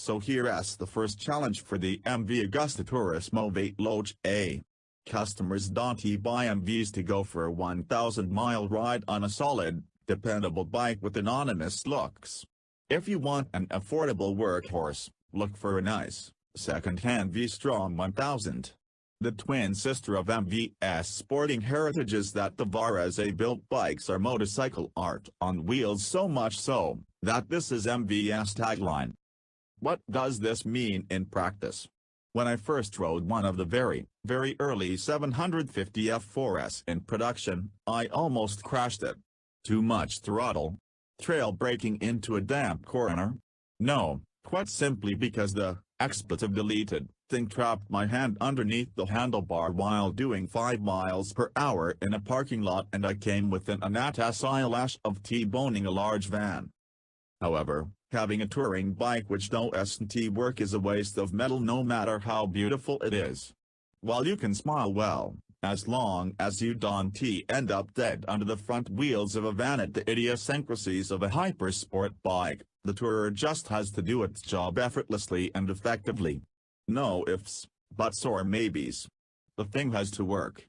So here's the first challenge for the MV Agusta Turismo Veloce. Customers don't buy MVs to go for a 1,000-mile ride on a solid, dependable bike with anonymous looks. If you want an affordable workhorse, look for a nice, second-hand V-Strom 1000. The twin sister of MV's sporting heritage is that the Varese-built bikes are motorcycle art on wheels, so much so, that this is MV's tagline. What does this mean in practice? When I first rode one of the very early 750 F4s in production, I almost crashed it. Too much throttle? Trail braking into a damp corner? No, quite simply because the expletive deleted thing trapped my hand underneath the handlebar while doing 5 miles per hour in a parking lot, and I came within a gnat's eyelash of T-boning a large van. However, having a touring bike which doesn't work is a waste of metal no matter how beautiful it is. While you can smile well, as long as you don't end up dead under the front wheels of a van at the idiosyncrasies of a hypersport bike, the tourer just has to do its job effortlessly and effectively. No ifs, buts or maybes. The thing has to work.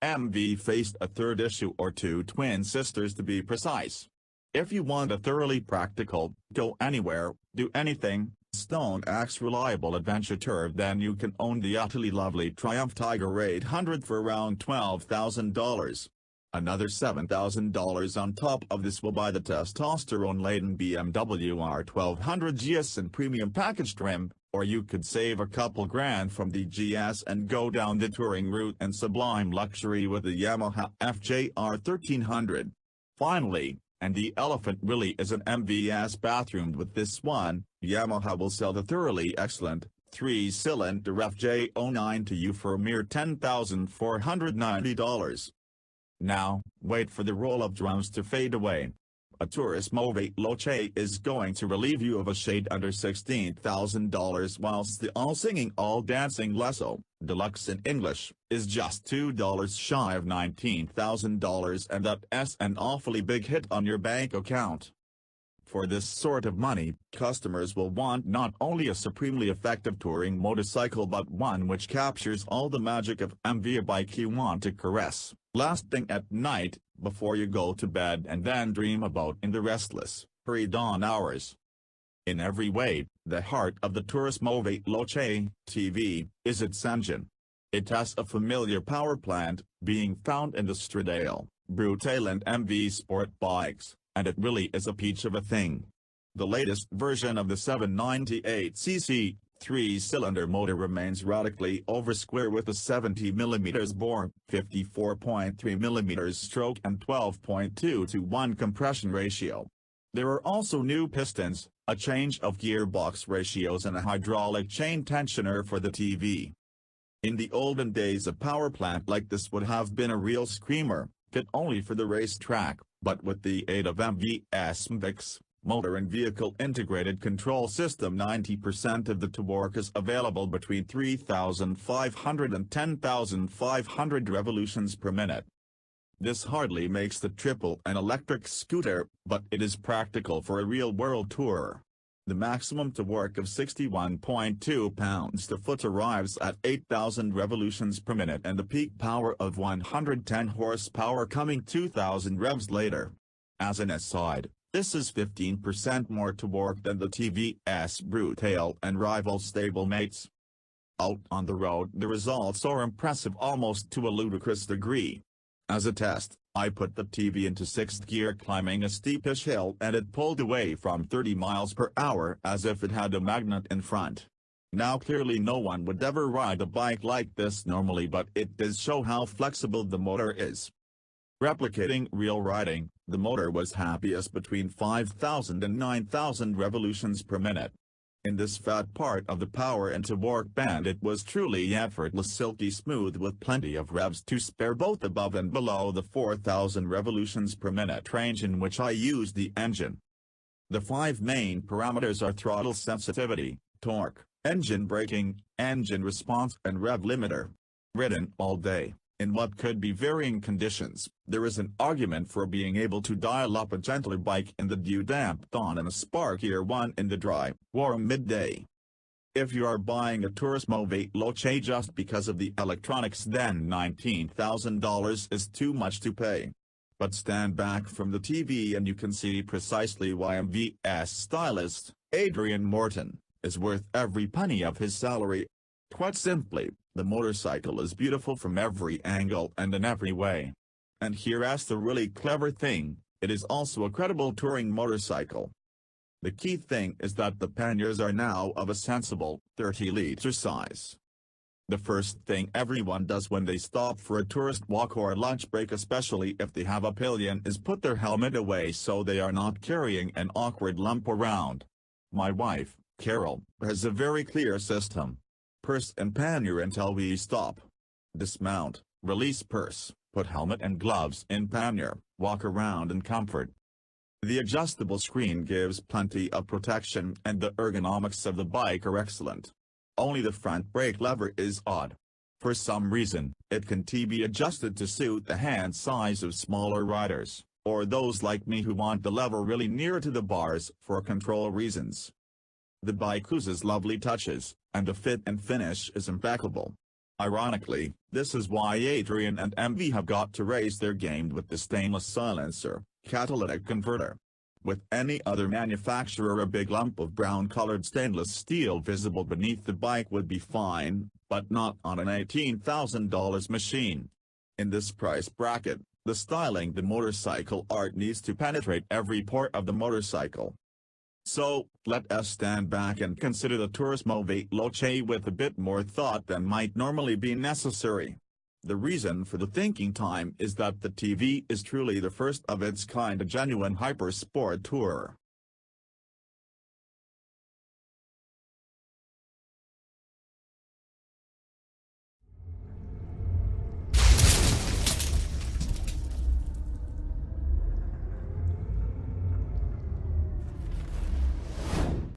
MV faced a third issue, or two twin sisters to be precise. If you want a thoroughly practical, go anywhere, do anything, Stone Axe reliable adventure tour, then you can own the utterly lovely Triumph Tiger 800 for around $12,000. Another $7,000 on top of this will buy the testosterone-laden BMW R1200 GS in premium package trim, or you could save a couple grand from the GS and go down the touring route and sublime luxury with the Yamaha FJR 1300. Finally, and the elephant really is an MVS bathroom with this one, Yamaha will sell the thoroughly excellent 3-cylinder FJ09 to you for a mere $10,490. Now, wait for the roll of drums to fade away. A Turismo Veloce is going to relieve you of a shade under $16,000, whilst the all-singing all-dancing Lesso, deluxe in English, is just $2 shy of $19,000, and that's an awfully big hit on your bank account. For this sort of money, customers will want not only a supremely effective touring motorcycle but one which captures all the magic of MV, a bike you want to caress, last thing at night, before you go to bed and then dream about in the restless, pre-dawn hours. In every way, the heart of the Turismo Veloce TV is its engine. It has a familiar power plant, being found in the Stradale, Brutale and MV sport bikes, and it really is a peach of a thing. The latest version of the 798cc, 3-cylinder motor remains radically over square with a 70mm bore, 54.3mm stroke and 12.2:1 compression ratio. There are also new pistons, a change of gearbox ratios and a hydraulic chain tensioner for the TV. In the olden days, a power plant like this would have been a real screamer, fit only for the racetrack, but with the aid of MV's MVIC's motor and vehicle integrated control system, 90% of the torque is available between 3,500 and 10,500 revolutions per minute. This hardly makes the triple an electric scooter, but it is practical for a real-world tourer. The maximum torque of 61.2 pounds-to-foot arrives at 8,000 revolutions per minute, and the peak power of 110 horsepower coming 2,000 revs later. As an aside, this is 15% more torque than the TVS Brutale and rival stablemates. Out on the road, the results are impressive almost to a ludicrous degree. As a test, I put the TV into 6th gear climbing a steepish hill, and it pulled away from 30 miles per hour as if it had a magnet in front. Now clearly no one would ever ride a bike like this normally, but it does show how flexible the motor is. Replicating real riding, the motor was happiest between 5,000 and 9,000 revolutions per minute. In this fat part of the power and torque band, it was truly effortless, silky smooth with plenty of revs to spare both above and below the 4,000 revolutions per minute range in which I used the engine. The 5 main parameters are throttle sensitivity, torque, engine braking, engine response and rev limiter. Ridden all day, In what could be varying conditions, there is an argument for being able to dial up a gentler bike in the dew-damp dawn and a sparkier one in the dry, warm midday. If you are buying a Turismo Veloce just because of the electronics, then $19,000 is too much to pay. But stand back from the TV and you can see precisely why MV's stylist, Adrian Morton, is worth every penny of his salary. Quite simply, the motorcycle is beautiful from every angle and in every way. And here's the really clever thing, it is also a credible touring motorcycle. The key thing is that the panniers are now of a sensible, 30-liter size. The first thing everyone does when they stop for a tourist walk or lunch break, especially if they have a pillion, is put their helmet away so they are not carrying an awkward lump around. My wife, Carol, has a very clear system. Purse and pannier until we stop. Dismount, release purse, put helmet and gloves in pannier, walk around in comfort. The adjustable screen gives plenty of protection and the ergonomics of the bike are excellent. Only the front brake lever is odd. For some reason, it can be adjusted to suit the hand size of smaller riders, or those like me who want the lever really near to the bars for control reasons. The bike oozes lovely touches, and the fit and finish is impeccable. Ironically, this is why Adrian and MV have got to raise their game with the stainless silencer, catalytic converter. With any other manufacturer, a big lump of brown-colored stainless steel visible beneath the bike would be fine, but not on an $18,000 machine. In this price bracket, the styling the motorcycle art needs to penetrate every pore of the motorcycle. So, let us stand back and consider the Turismo Veloce with a bit more thought than might normally be necessary. The reason for the thinking time is that the TV is truly the first of its kind, a genuine hyper-sport tourer.